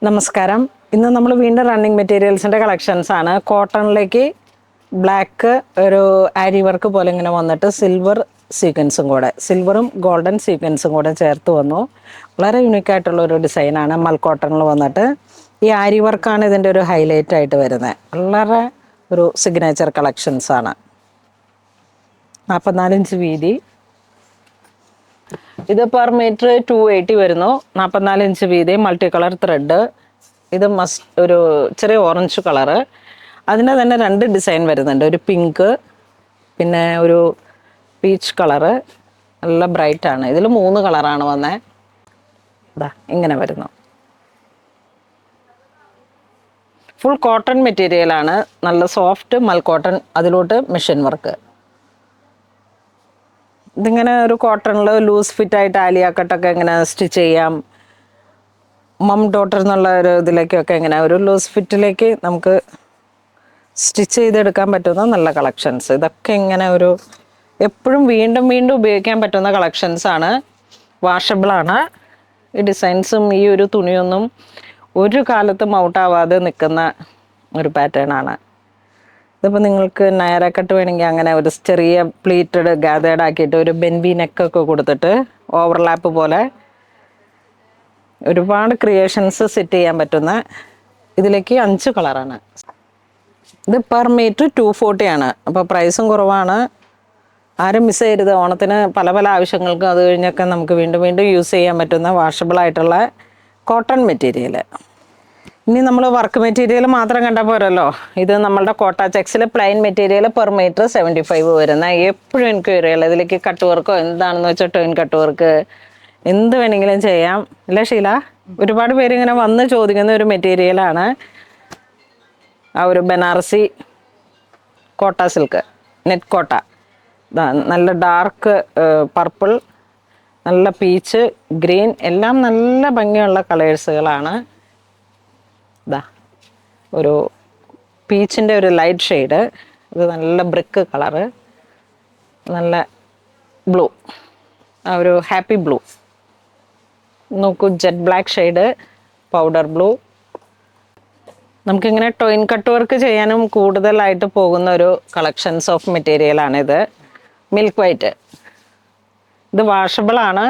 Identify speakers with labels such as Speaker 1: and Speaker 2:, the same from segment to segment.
Speaker 1: നമസ്കാരം. ഇന്ന് നമ്മൾ വീണ്ടും റണ്ണിങ് മെറ്റീരിയൽസിൻ്റെ കളക്ഷൻസാണ്. കോട്ടണിലേക്ക് ബ്ലാക്ക് ഒരു ആരി വർക്ക് പോലെ ഇങ്ങനെ വന്നിട്ട് സിൽവറും ഗോൾഡൻ സീക്വൻസും കൂടെ ചേർത്ത് വന്നു. വളരെ യുണീക്കായിട്ടുള്ള ഒരു ഡിസൈനാണ്. മൽക്കോട്ടണിൽ വന്നിട്ട് ഈ ആരി വർക്കാണ് ഇതിൻ്റെ ഒരു ഹൈലൈറ്റ് ആയിട്ട് വരുന്നത്. വളരെ ഒരു സിഗ്നേച്ചർ കളക്ഷൻസാണ്. 44 ഇഞ്ച് വീതി. ഇത് പെർ മീറ്റർ 280 വരുന്നു. 44 ഇഞ്ച് വീതി, മൾട്ടി കളർ ത്രെഡ്. ഇത് ഒരു ചെറിയ ഓറഞ്ച് കളറ്. അതിൻ്റെ തന്നെ 2 ഡിസൈൻ വരുന്നുണ്ട്. ഒരു പിങ്ക്, പിന്നെ ഒരു പീച്ച് കളറ്. നല്ല ബ്രൈറ്റാണ്. ഇതിൽ 3 കളറാണ് വന്നത്. ഇതാ ഇങ്ങനെ വരുന്നു. ഫുൾ കോട്ടൺ മെറ്റീരിയലാണ്. നല്ല സോഫ്റ്റ് മൽക്കോട്ടൺ, അതിലോട്ട് മെഷീൻ വർക്ക്. ഇതിങ്ങനെ ഒരു കോട്ടണിൽ ലൂസ് ഫിറ്റായിട്ട് ആലിയ കട്ടൊക്കെ ഇങ്ങനെ സ്റ്റിച്ച് ചെയ്യാം. മം ഡോട്ടർ എന്നുള്ള ഒരു ഇതിലേക്കൊക്കെ ഇങ്ങനെ ഒരു ലൂസ് ഫിറ്റിലേക്ക് നമുക്ക് സ്റ്റിച്ച് ചെയ്തെടുക്കാൻ പറ്റുന്ന നല്ല കളക്ഷൻസ്. ഇതൊക്കെ ഇങ്ങനെ ഒരു എപ്പോഴും വീണ്ടും വീണ്ടും ഉപയോഗിക്കാൻ പറ്റുന്ന കളക്ഷൻസാണ്. വാഷബിളാണ്. ഈ ഡിസൈൻസും ഈ ഒരു തുണിയൊന്നും ഒരു കാലത്തും ഔട്ടാവാതെ നിൽക്കുന്ന ഒരു പാറ്റേൺ ആണ്. ഇതിപ്പോൾ നിങ്ങൾക്ക് നയറ കട്ട് വേണമെങ്കിൽ അങ്ങനെ ഒരു ചെറിയ പ്ലീറ്റഡ് ഗാതേഡ് ആക്കിയിട്ട് ഒരു ബെൻവി നെക്കൊക്കെ കൊടുത്തിട്ട് ഓവർലാപ്പ് പോലെ ഒരുപാട് ക്രിയേഷൻസ് സെറ്റ് ചെയ്യാൻ പറ്റുന്ന ഇതിലേക്ക് 5 കളറാണ്. ഇത് പെർ മീറ്റർ 240 ആണ്. അപ്പോൾ പ്രൈസും കുറവാണ്. ആരും മിസ് ചെയ്യരുത്. ഓണത്തിന് പല പല ആവശ്യങ്ങൾക്കും അത് കഴിഞ്ഞൊക്കെ നമുക്ക് വീണ്ടും വീണ്ടും യൂസ് ചെയ്യാൻ പറ്റുന്ന വാഷബിളായിട്ടുള്ള കോട്ടൺ മെറ്റീരിയൽ. ഇനി നമ്മൾ വർക്ക് മെറ്റീരിയൽ മാത്രം കണ്ടാൽ പോരല്ലോ. ഇത് നമ്മളുടെ കോട്ട ചെക്സിൽ പ്ലെയിൻ മെറ്റീരിയൽ പെർ മീറ്റർ 75 വരുന്ന. എപ്പോഴും എൻക്വയറികൾ ഇതിലേക്ക് കട്ട് വർക്കോ എന്താണെന്ന് വെച്ചാൽ ടേൺ കട്ട് വർക്ക് എന്ത് വേണമെങ്കിലും ചെയ്യാം. അല്ലേ ഷീല? ഒരുപാട് പേര് ഇങ്ങനെ വന്ന് ചോദിക്കുന്ന ഒരു മെറ്റീരിയലാണ് ആ ഒരു ബനാറസി കോട്ട സിൽക്ക്, നെറ്റ് കോട്ട. നല്ല ഡാർക്ക് പർപ്പിൾ, നല്ല പീച്ച്, ഗ്രീൻ, എല്ലാം നല്ല ഭംഗിയുള്ള കളേഴ്സുകളാണ്. ഇതാ ഒരു പീച്ചിൻ്റെ ഒരു ലൈറ്റ് ഷെയ്ഡ്. ഇത് നല്ല ബ്രിക്ക് കളറ്, നല്ല ബ്ലൂ, ആ ഒരു ഹാപ്പി ബ്ലൂ. നോക്കൂ, jet black shade, powder blue. നമുക്കിങ്ങനെ ടോയിൻ കട്ട് വർക്ക് ചെയ്യാനും കൂടുതലായിട്ട് പോകുന്ന ഒരു കളക്ഷൻസ് ഓഫ് മെറ്റീരിയലാണിത്. Milk white. ഇത് വാഷബിളാണ്.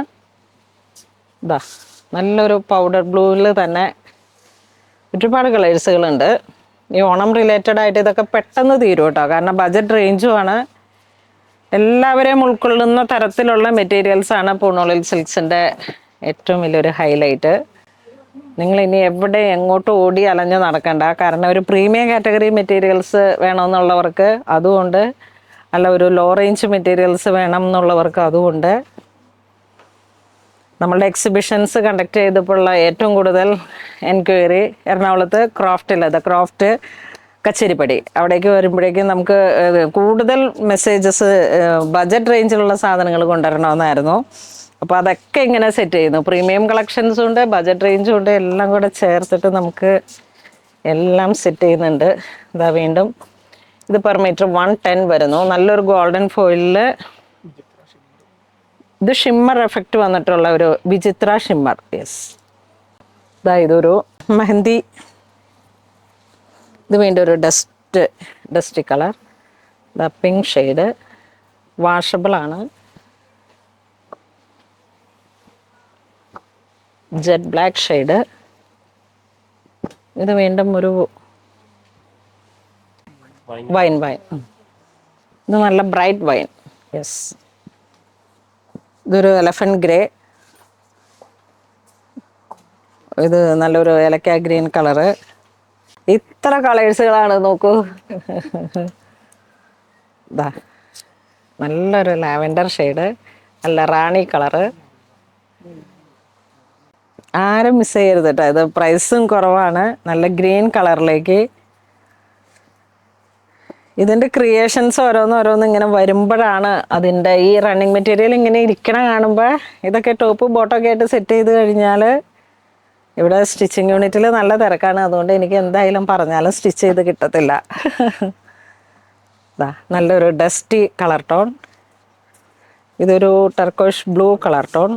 Speaker 1: ഇതാ നല്ലൊരു പൗഡർ ബ്ലൂവിൽ തന്നെ ഒരുപാട് കളേഴ്സുകളുണ്ട്. ഈ ഓണം റിലേറ്റഡ് ആയിട്ട് ഇതൊക്കെ പെട്ടെന്ന് തീരും കേട്ടോ. കാരണം ബജറ്റ് റേഞ്ചുമാണ്. എല്ലാവരെയും ഉൾക്കൊള്ളുന്ന തരത്തിലുള്ള മെറ്റീരിയൽസാണ് പൂണോളിൽ സിൽക്സിൻ്റെ ഏറ്റവും വലിയൊരു ഹൈലൈറ്റ്. നിങ്ങളിനി എവിടെ എങ്ങോട്ടും ഓടി അലഞ്ഞ് നടക്കണ്ട. കാരണം ഒരു പ്രീമിയം കാറ്റഗറി മെറ്റീരിയൽസ് വേണമെന്നുള്ളവർക്ക് അതുകൊണ്ട്, അല്ല ഒരു ലോ റേഞ്ച് മെറ്റീരിയൽസ് വേണം എന്നുള്ളവർക്ക് അതുകൊണ്ട്. നമ്മളുടെ എക്സിബിഷൻസ് കണ്ടക്ട് ചെയ്തപ്പോഴുള്ള ഏറ്റവും കൂടുതൽ എൻക്വയറി എറണാകുളത്ത് ക്രാഫ്റ്റ് കച്ചേരിപ്പടി. അവിടേക്ക് വരുമ്പോഴേക്കും നമുക്ക് കൂടുതൽ മെസ്സേജസ് ബജറ്റ് റേഞ്ചിലുള്ള സാധനങ്ങൾ കൊണ്ടുവരണമെന്നായിരുന്നു. അപ്പോൾ അതൊക്കെ ഇങ്ങനെ സെറ്റ് ചെയ്യുന്നു. പ്രീമിയം കളക്ഷൻസും ഉണ്ട്, ബജറ്റ് റേഞ്ചും ഉണ്ട്, എല്ലാം കൂടെ ചേർത്തിട്ട് നമുക്ക് എല്ലാം സെറ്റ് ചെയ്യുന്നുണ്ട്. ഇതാ വീണ്ടും ഇത് പെർ മീറ്റർ 110 വരുന്നു. നല്ലൊരു ഗോൾഡൻ ഫോയിലിൽ ഇത് ഷിമ്മർ എഫക്റ്റ് വന്നിട്ടുള്ള ഒരു വിചിത്ര ഷിമ്മർ. യെസ്, ഇതാ ഇതൊരു മെഹന്തി. ഇത് വീണ്ടും ഒരു ഡസ്റ്റി കളർ. ഇതാ പിങ്ക് ഷെയ്ഡ്, വാഷബിളാണ്. Jet black shade. ഇത് വീണ്ടും ഒരു വൈൻ. ഇത് നല്ല ബ്രൈറ്റ് വൈൻ. യെസ്, ഇതൊരു എലഫന്റ് ഗ്രേ. ഇത് നല്ലൊരു ഏലക്ക ഗ്രീൻ കളറ്. ഇത്ര കളേഴ്സുകളാണ്. നോക്കൂ, ഇതാ നല്ലൊരു ലാവെൻഡർ ഷെയ്ഡ്, നല്ല റാണി കളറ്. ആരും മിസ് ചെയ്യരുത് കേട്ടോ. ഇത് പ്രൈസും കുറവാണ്. നല്ല ഗ്രീൻ കളറിലേക്ക് ഇതിൻ്റെ ക്രിയേഷൻസ് ഓരോന്ന് ഇങ്ങനെ വരുമ്പോഴാണ് അതിൻ്റെ ഈ റണ്ണിങ് മെറ്റീരിയൽ ഇങ്ങനെ ഇരിക്കണ കാണുമ്പോൾ, ഇതൊക്കെ ടോപ്പ് ബോട്ടമൊക്കെ ആയിട്ട് സെറ്റ് ചെയ്ത് കഴിഞ്ഞാൽ ഇവിടെ സ്റ്റിച്ചിങ് യൂണിറ്റിൽ നല്ല തിരക്കാണ്. അതുകൊണ്ട് എനിക്ക് എന്തായാലും പറഞ്ഞാലും സ്റ്റിച്ച് ചെയ്ത് കിട്ടത്തില്ല. നല്ലൊരു ഡസ്റ്റി കളർ ടോൺ. ഇതൊരു ടർക്കോഷ് ബ്ലൂ കളർ ടോൺ.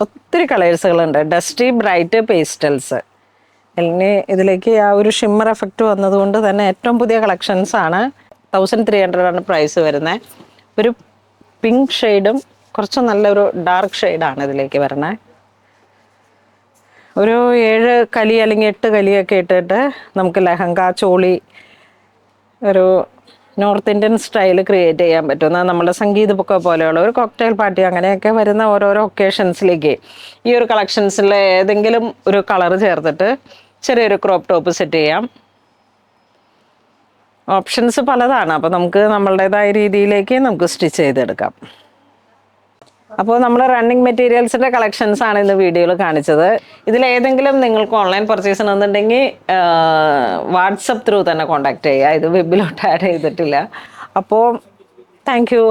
Speaker 1: ഒത്തിരി കളേഴ്സുകളുണ്ട്. Dusty, bright, pastels. ഇനി ഇതിലേക്ക് ആ ഒരു ഷിമ്മർ എഫക്റ്റ് വന്നതുകൊണ്ട് തന്നെ ഏറ്റവും പുതിയ കളക്ഷൻസ് ആണ്. 1300 ആണ് പ്രൈസ് വരുന്നത്. ഒരു പിങ്ക് ഷെയ്ഡും കുറച്ച് നല്ലൊരു ഡാർക്ക് ഷെയ്ഡാണ് ഇതിലേക്ക് വരുന്നത്. ഒരു 7 കലി അല്ലെങ്കിൽ 8 കലിയൊക്കെ ഇട്ടിട്ട് നമുക്ക് ലെഹങ്ക, ചോളി, ഒരു നോർത്ത് ഇന്ത്യൻ സ്റ്റൈൽ ക്രിയേറ്റ് ചെയ്യാൻ പറ്റുന്ന നമ്മുടെ സംഗീത ബുക്ക് പോലെയുള്ള ഒരു കോക്ടെയിൽ പാർട്ടി അങ്ങനെയൊക്കെ വരുന്ന ഓരോരോ ഒക്കേഷൻസിലേക്ക് ഈ ഒരു കളക്ഷൻസിൽ ഏതെങ്കിലും ഒരു കളർ ചേർത്തിട്ട് ചെറിയൊരു ക്രോപ്പ് ടോപ്പ് സെറ്റ് ചെയ്യാം. ഓപ്ഷൻസ് പലതാണ്. അപ്പോൾ നമുക്ക് നമ്മളുടേതായ രീതിയിലേക്ക് നമുക്ക് സ്റ്റിച്ച് ചെയ്തെടുക്കാം. അപ്പോൾ നമ്മൾ റണ്ണിങ് മെറ്റീരിയൽസിൻ്റെ കളക്ഷൻസ് ആണ് ഇന്ന് വീഡിയോയിൽ കാണിച്ചത്. ഇതിലേതെങ്കിലും നിങ്ങൾക്ക് ഓൺലൈൻ പർച്ചേസ് ചെയ്യണമെന്നുണ്ടെങ്കിൽ വാട്സപ്പ് ത്രൂ തന്നെ കോൺടാക്ട് ചെയ്യുക. ഇത് വെബിലോട്ട് ആഡ് ചെയ്തിട്ടില്ല. അപ്പോൾ താങ്ക് യു.